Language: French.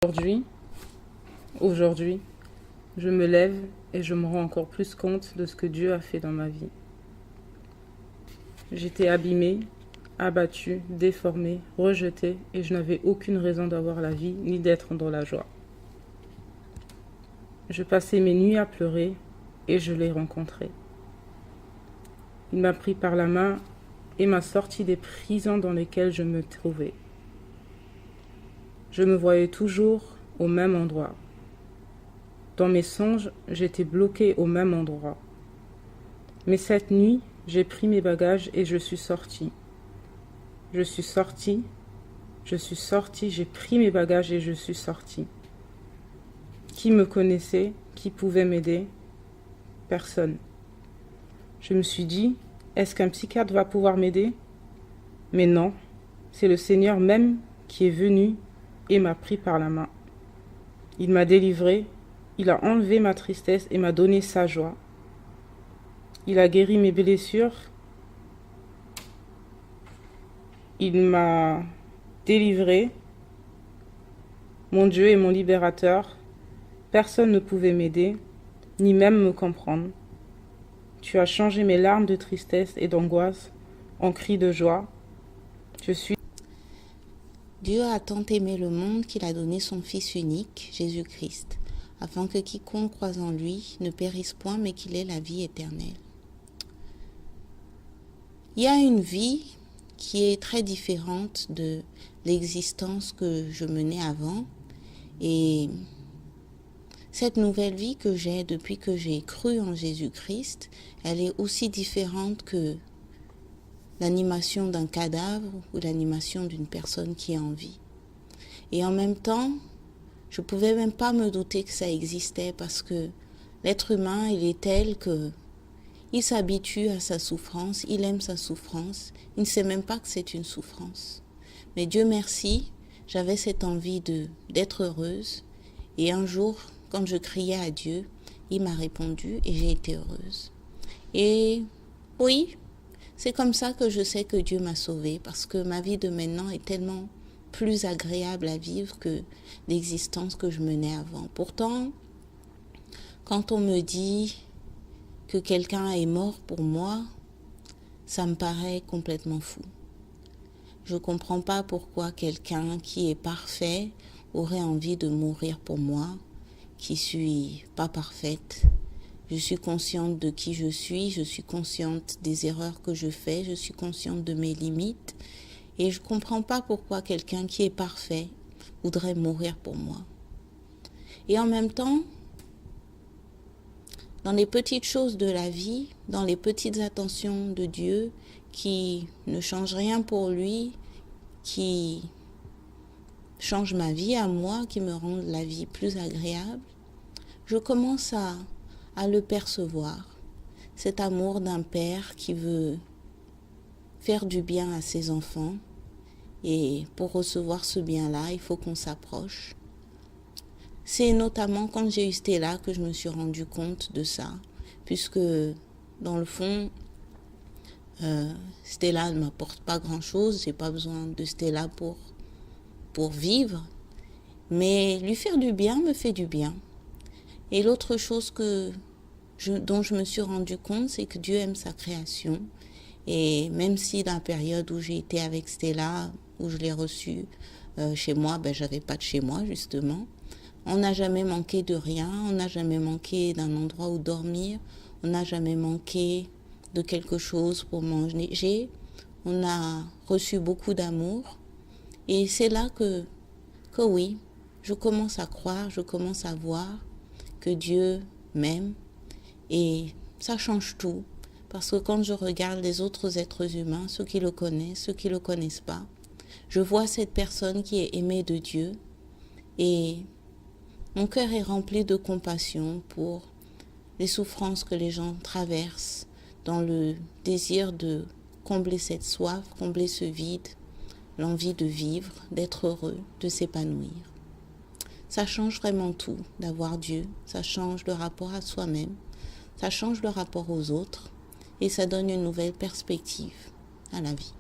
Aujourd'hui, je me lève et je me rends encore plus compte de ce que Dieu a fait dans ma vie. J'étais abîmée, abattue, déformée, rejetée et je n'avais aucune raison d'avoir la vie ni d'être dans la joie. Je passais mes nuits à pleurer et je l'ai rencontré. Il m'a pris par la main et m'a sorti des prisons dans lesquelles je me trouvais. Je me voyais toujours au même endroit. Dans mes songes, j'étais bloquée au même endroit. Mais cette nuit, j'ai pris mes bagages et je suis sortie. J'ai pris mes bagages et je suis sortie. Qui me connaissait? Qui pouvait m'aider? Personne. Je me suis dit, est-ce qu'un psychiatre va pouvoir m'aider? Mais non, c'est le Seigneur même qui est venu et m'a pris par la main. Il m'a délivré, il a enlevé ma tristesse et m'a donné sa joie. Il a guéri mes blessures, il m'a délivré. Mon Dieu est mon libérateur. Personne ne pouvait m'aider, ni même me comprendre. Tu as changé mes larmes de tristesse et d'angoisse en cris de joie. Dieu a tant aimé le monde qu'il a donné son Fils unique, Jésus-Christ, afin que quiconque croise en lui ne périsse point, mais qu'il ait la vie éternelle. Il y a une vie qui est très différente de l'existence que je menais avant, et cette nouvelle vie que j'ai depuis que j'ai cru en Jésus-Christ, elle est aussi différente que l'animation d'un cadavre ou l'animation d'une personne qui est en vie. Et en même temps, je ne pouvais même pas me douter que ça existait parce que l'être humain, il est tel que il s'habitue à sa souffrance, il aime sa souffrance, il ne sait même pas que c'est une souffrance. Mais Dieu merci, j'avais cette envie d'être heureuse et un jour, quand je criais à Dieu, il m'a répondu et j'ai été heureuse. Et oui, c'est comme ça que je sais que Dieu m'a sauvée, parce que ma vie de maintenant est tellement plus agréable à vivre que l'existence que je menais avant. Pourtant, quand on me dit que quelqu'un est mort pour moi, ça me paraît complètement fou. Je ne comprends pas pourquoi quelqu'un qui est parfait aurait envie de mourir pour moi, qui suis pas parfaite. Je suis consciente de qui je suis consciente des erreurs que je fais, je suis consciente de mes limites et je ne comprends pas pourquoi quelqu'un qui est parfait voudrait mourir pour moi. Et en même temps, dans les petites choses de la vie, dans les petites attentions de Dieu qui ne changent rien pour lui, qui changent ma vie à moi, qui me rendent la vie plus agréable, je commence à le percevoir, cet amour d'un père qui veut faire du bien à ses enfants. Et pour recevoir ce bien-là, il faut qu'on s'approche. C'est notamment quand j'ai eu Stella que je me suis rendu compte de ça, puisque dans le fond, Stella ne m'apporte pas grand-chose, j'ai pas besoin de Stella pour vivre, mais lui faire du bien me fait du bien. Et l'autre chose dont je me suis rendu compte, c'est que Dieu aime sa création. Et même si dans la période où j'ai été avec Stella, où je l'ai reçue chez moi, j'avais pas de chez moi justement, on n'a jamais manqué de rien, on n'a jamais manqué d'un endroit où dormir, on n'a jamais manqué de quelque chose pour manger, on a reçu beaucoup d'amour. Et c'est là que oui, je commence à croire, je commence à voir que Dieu m'aime et ça change tout. Parce que quand je regarde les autres êtres humains, ceux qui le connaissent, ceux qui ne le connaissent pas, je vois cette personne qui est aimée de Dieu et mon cœur est rempli de compassion pour les souffrances que les gens traversent dans le désir de combler cette soif, combler ce vide, l'envie de vivre, d'être heureux, de s'épanouir. Ça change vraiment tout d'avoir Dieu, ça change le rapport à soi-même, ça change le rapport aux autres et ça donne une nouvelle perspective à la vie.